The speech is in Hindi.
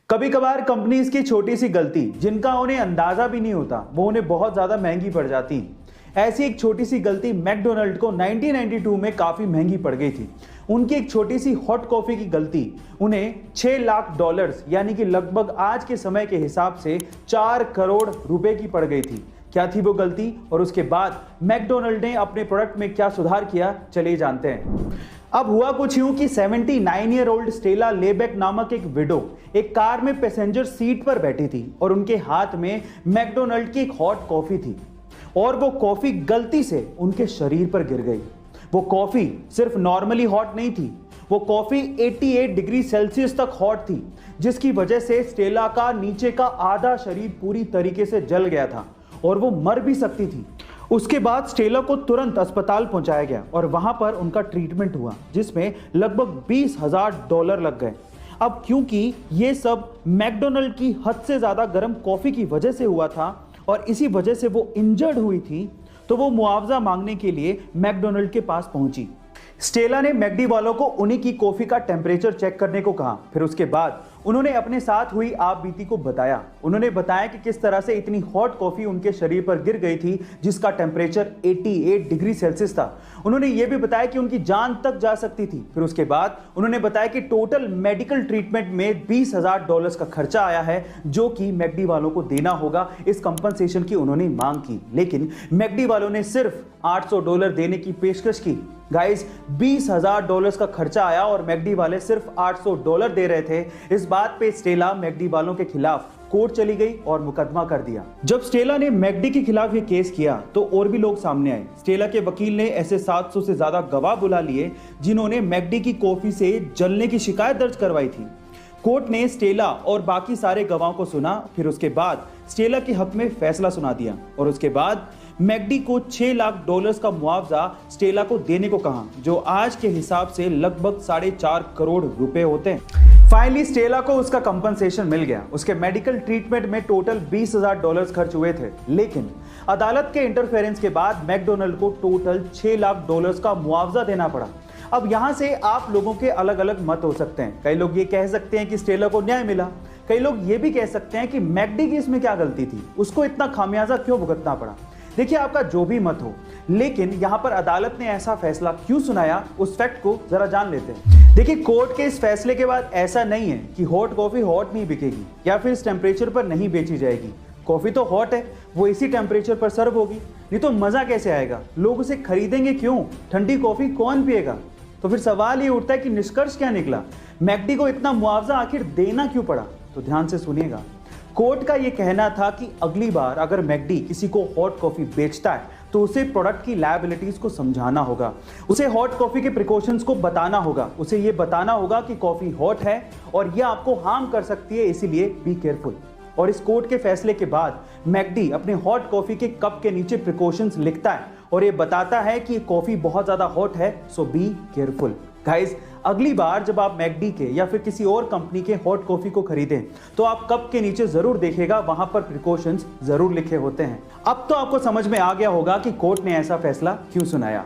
कभी कभार कंपनीज की छोटी सी गलती जिनका उन्हें अंदाजा भी नहीं होता वो उन्हें बहुत ज्यादा महंगी पड़ जाती। ऐसी एक छोटी सी गलती मैकडोनल्ड को 1992 में काफी महंगी पड़ गई थी। उनकी एक छोटी सी हॉट कॉफी की गलती उन्हें $6 लाख यानी कि लगभग आज के समय के हिसाब से 4 करोड़ रुपए की पड़ गई थी। क्या थी वो गलती और उसके बाद मैकडोनल्ड ने अपने प्रोडक्ट में क्या सुधार किया, चलिए जानते हैं। अब हुआ कुछ यूं कि 79 ईयर ओल्ड स्टेला लेबेक नामक एक विडो एक कार में पैसेंजर सीट पर बैठी थी और उनके हाथ में मैकडोनल्ड की एक हॉट कॉफी थी और वो कॉफी गलती से उनके शरीर पर गिर गई। वो कॉफी सिर्फ नॉर्मली हॉट नहीं थी, वो कॉफी 88 डिग्री सेल्सियस तक हॉट थी, जिसकी वजह से स्टेला का नीचे का आधा शरीर पूरी तरीके से जल गया था और वो मर भी सकती थी। उसके बाद स्टेला को तुरंत अस्पताल पहुंचाया गया और वहां पर उनका ट्रीटमेंट हुआ जिसमें लगभग $20,000 लग गए। अब क्योंकि ये सब मैकडोनल्ड की हद से ज्यादा गर्म कॉफी की वजह से हुआ था और इसी वजह से वो इंजर्ड हुई थी, तो वो मुआवजा मांगने के लिए मैकडोनल्ड के पास पहुंची। स्टेला ने मैकडी वालों को उन्हीं की कॉफी का टेम्परेचर चेक करने को कहा। फिर उसके बाद उन्होंने अपने साथ हुई आप बीती को बताया। उन्होंने बताया कि किस तरह से इतनी हॉट कॉफी उनके शरीर पर गिर गई थी जिसका टेम्परेचर 88 डिग्री सेल्सियस था। उन्होंने ये भी बताया कि उनकी जान तक जा सकती थी। फिर उसके बाद उन्होंने बताया कि टोटल मेडिकल ट्रीटमेंट में $20,000 का खर्चा आया है जो कि मैकडी वालों को देना होगा। इस कंपनसेशन की उन्होंने मांग की, लेकिन मैकडी वालों ने सिर्फ $800 देने की पेशकश की। गाइस, $20,000 का खर्चा आया और मैकडी वाले सिर्फ $800 दे रहे थे। इस बात पे स्टेला मैकडी वालों के खिलाफ कोर्ट चली गई और मुकदमा कर दिया। जब स्टेला ने मैकडी के खिलाफ ये केस किया तो और भी लोग सामने आए। स्टेला के वकील ने ऐसे 700 से ज्यादा गवाह बुला लिए जिन्होंने मैकडी की कॉफी से जलने की शिकायत दर्ज करवाई थी। कोर्ट ने स्टेला और बाकी सारे गवाहों को सुना। फिर उसके बाद स्टेला के हक में फैसला सुना दिया और उसके बाद मैकडी को $6 लाख का मुआवजा स्टेला को देने को कहा, जो आज के हिसाब से लगभग 4.5 करोड़ रुपए होते हैं। फाइनली स्टेला को उसका कंपनसेशन मिल गया। उसके मेडिकल ट्रीटमेंट में टोटल $20,000 खर्च हुए थे, लेकिन अदालत के इंटरफेरेंस के बाद मैकडोनल्ड को टोटल $6 लाख का मुआवजा देना पड़ा। अब यहां से आप लोगों के अलग अलग मत हो सकते हैं। कई लोग ये कह सकते हैं कि स्टेला को न्याय मिला, कई लोग ये भी कह सकते हैं कि मैकडी की इसमें क्या गलती थी, उसको इतना खामियाजा क्यों भुगतना पड़ा। देखिए, आपका जो भी मत हो, लेकिन यहां पर अदालत ने ऐसा फैसला क्यों सुनाया उस फैक्ट को जरा जान लेते हैं। देखिए, कोर्ट के इस फैसले के बाद ऐसा नहीं है कि हॉट कॉफी हॉट नहीं बिकेगी या फिर इस टेम्परेचर पर नहीं बेची जाएगी। कॉफी तो हॉट है, वो इसी टेम्परेचर पर सर्व होगी, नहीं तो मजा कैसे आएगा, लोग उसे खरीदेंगे क्यों, ठंडी कॉफी कौन पिएगा। तो फिर सवाल ये उठता है कि निष्कर्ष क्या निकला, मैकडी को इतना मुआवजा आखिर देना क्यों पड़ा। तो ध्यान से सुनिएगा। कोर्ट का यह कहना था कि अगली बार अगर मैकडी किसी को हॉट कॉफी बेचता है तो उसे प्रोडक्ट की लायबिलिटीज को समझाना होगा, उसे हॉट कॉफी के प्रिकॉशंस को बताना होगा, उसे यह बताना होगा कि कॉफी हॉट है और यह आपको हार्म कर सकती है, इसीलिए बी केयरफुल। और इस कोर्ट के फैसले के बाद मैकडी अपने हॉट कॉफी के कप के नीचे प्रिकॉशंस लिखता है और यह बताता है कि कॉफी बहुत ज्यादा हॉट है, सो बी केयरफुल। गाइस, अगली बार जब आप मैकडी के या फिर किसी और कंपनी के हॉट कॉफी को खरीदें तो आप कप के नीचे जरूर देखिएगा, वहां पर प्रिकॉशंस जरूर लिखे होते हैं। अब तो आपको समझ में आ गया होगा कि कोर्ट ने ऐसा फैसला क्यों सुनाया।